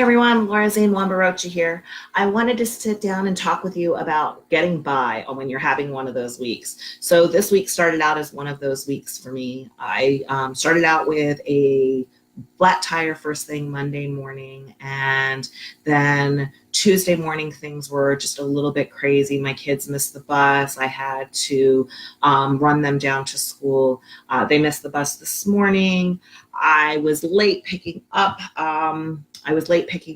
everyone, Laura Zane Wambarocha here. I wanted to sit down and talk with you about getting by when you're having one of those weeks. So this week started out as one of those weeks for me. I started out with a flat tire first thing Monday morning, and then Tuesday morning things were just a little bit crazy. My kids missed the bus. I had to run them down to school. They missed the bus this morning. I was late picking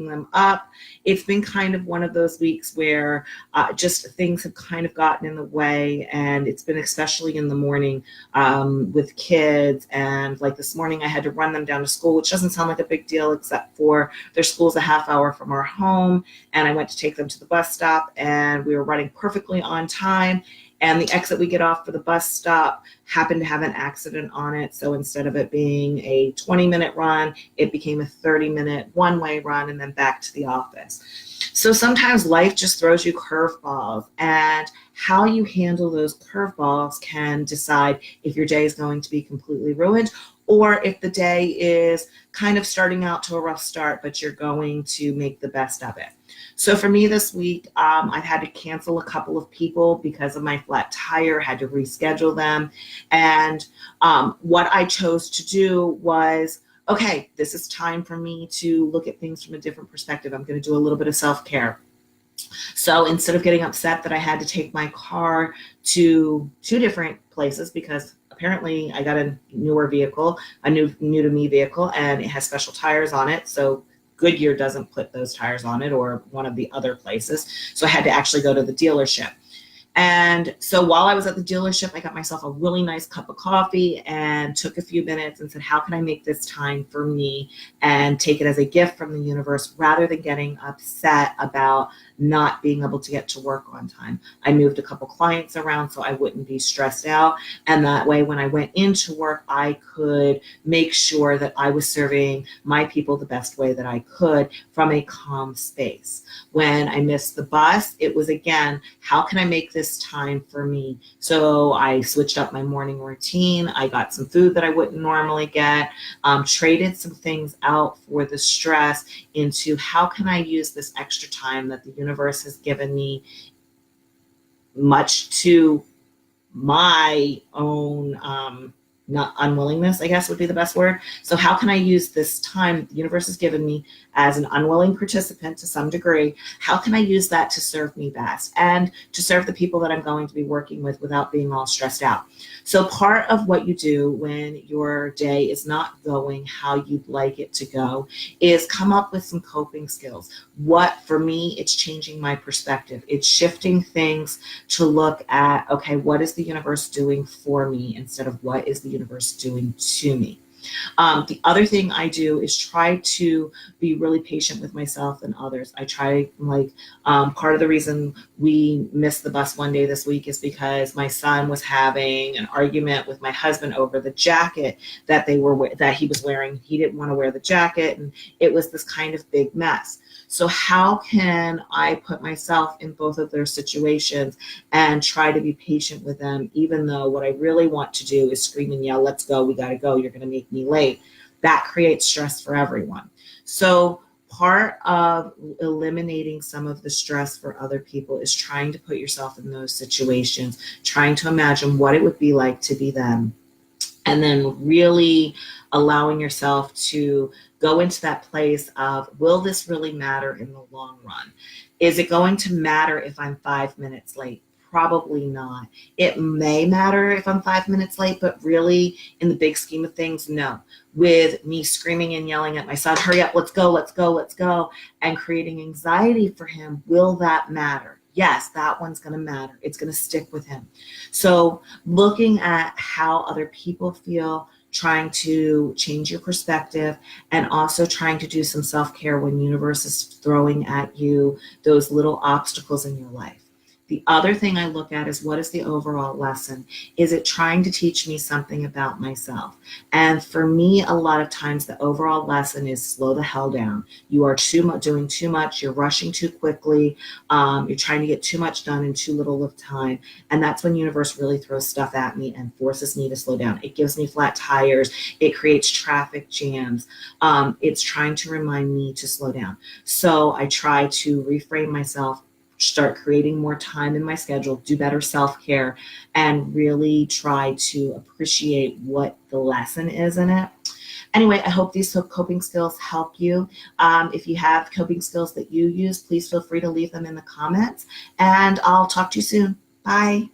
them up. It's been kind of one of those weeks where just things have kind of gotten in the way, and it's been especially in the morning with kids. And like this morning, I had to run them down to school, which doesn't sound like a big deal, except for their school's a half hour from our home. And I went to take them to the bus stop, and we were running perfectly on time. And the exit we get off for the bus stop happened to have an accident on it. So instead of it being a 20-minute run, it became a 30-minute one-way run and then back to the office. So sometimes life just throws you curveballs, and how you handle those curveballs can decide if your day is going to be completely ruined or if the day is kind of starting out to a rough start, but you're going to make the best of it. So for me this week, I've had to cancel a couple of people because of my flat tire, had to reschedule them. And what I chose to do was, okay, this is time for me to look at things from a different perspective. I'm going to do a little bit of self-care. So instead of getting upset that I had to take my car to two different places because apparently I got a newer vehicle, a new to me vehicle, and it has special tires on it. So Goodyear doesn't put those tires on it, or one of the other places. So I had to actually go to the dealership. And so while I was at the dealership, I got myself a really nice cup of coffee and took a few minutes and said, how can I make this time for me and take it as a gift from the universe rather than getting upset about not being able to get to work on time. I moved a couple clients around so I wouldn't be stressed out. And that way, when I went into work, I could make sure that I was serving my people the best way that I could from a calm space. When I missed the bus, it was again, how can I make this time for me? So I switched up my morning routine. I got some food that I wouldn't normally get, traded some things out for the stress into how can I use this extra time that the universe has given me, much to my own not unwillingness, I guess would be the best word. So how can I use this time the universe has given me as an unwilling participant to some degree? How can I use that to serve me best and to serve the people that I'm going to be working with without being all stressed out? So part of what you do when your day is not going how you'd like it to go is come up with some coping skills. What, for me, it's changing my perspective. It's shifting things to look at, okay, what is the universe doing for me instead of what is the universe doing to me? The other thing I do is try to be really patient with myself and others. I try, part of the reason we missed the bus one day this week is because my son was having an argument with my husband over the jacket that he was wearing. He didn't want to wear the jacket, and it was this kind of big mess. So how can I put myself in both of their situations and try to be patient with them, even though what I really want to do is scream and yell, let's go, we got to go, you're going to make me late. That creates stress for everyone. So part of eliminating some of the stress for other people is trying to put yourself in those situations, trying to imagine what it would be like to be them, and then really allowing yourself to go into that place of, will this really matter in the long run? Is it going to matter if I'm 5 minutes late? Probably not. It may matter if I'm 5 minutes late, but really in the big scheme of things, no. With me screaming and yelling at my son, hurry up, let's go, let's go, let's go, and creating anxiety for him, will that matter? Yes, that one's going to matter. It's going to stick with him. So looking at how other people feel, trying to change your perspective, and also trying to do some self-care when the universe is throwing at you those little obstacles in your life. The other thing I look at is, what is the overall lesson? Is it trying to teach me something about myself? And for me, a lot of times the overall lesson is slow the hell down. You are doing too much. You're rushing too quickly. You're trying to get too much done in too little of time. And that's when universe really throws stuff at me and forces me to slow down. It gives me flat tires. It creates traffic jams. It's trying to remind me to slow down. So I try to reframe myself, start creating more time in my schedule, do better self-care, and really try to appreciate what the lesson is in it. Anyway, I hope these coping skills help you. If you have coping skills that you use, please feel free to leave them in the comments, and I'll talk to you soon. Bye.